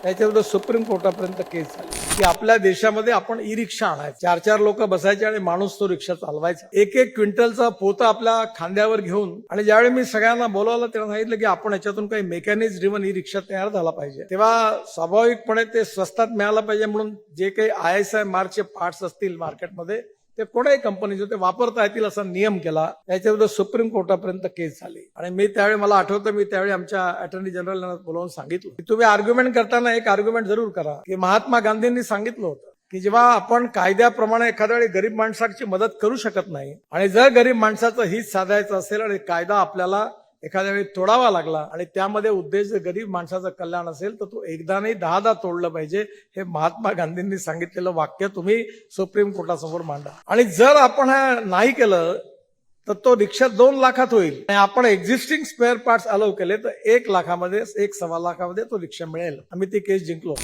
त्याच्याविरुद्ध सुप्रीम कोर्टापर्यंत केस झाली की आपल्या देशामध्ये आपण ई रिक्षा आणायचं, 4-4 लोक बसायचे आणि माणूस तो रिक्षा चालवायचा, एक क्विंटलचा पोता आपल्या खांद्यावर घेऊन. आणि ज्यावेळी मी सगळ्यांना बोलावलं तेव्हा सांगितलं की आपण याच्यातून काही मेकॅनिक्स ड्रिव्हन ई रिक्षा तयार झाला पाहिजे. तेव्हा स्वाभाविकपणे ते स्वस्तात मिळालं पाहिजे म्हणून जे काही ISI मार्कचे पार्ट्स असतील मार्केटमध्ये ते कोणाही कंपनीचे ते वापरता येतील असा नियम केला. त्याच्याविरुद्ध सुप्रीम कोर्टापर्यंत केस झाली. आणि मी त्यावेळी मला आठवतं मी त्यावेळी आमच्या अटॉर्नी जनरलला बोलावून सांगितलं की तुम्ही आर्ग्युमेंट करताना एक आर्ग्युमेंट जरूर करा की महात्मा गांधींनी सांगितलं होतं की जेव्हा आपण कायद्याप्रमाणे एखाद्या वेळी गरीब माणसाची मदत करू शकत नाही आणि जर गरीब माणसाचं हित साधायचं असेल आणि कायदा आपल्याला एखाद्या वेळी तोडावा लागला आणि त्यामध्ये उद्देश जर गरीब माणसाचं कल्याण असेल तर तो एकदा नाही 10दा तोडलं पाहिजे. हे महात्मा गांधींनी सांगितलेलं वाक्य तुम्ही सुप्रीम कोर्टासमोर मांडा. आणि जर आपण नाही केलं तर तो रिक्षा 2 लाखात होईल आणि आपण एक्झिस्टिंग स्पेअर पार्ट्स अलाउ केले तर 1 लाखामध्ये 1.25 लाखामध्ये तो रिक्षा मिळेल. आम्ही ती केस जिंकलो.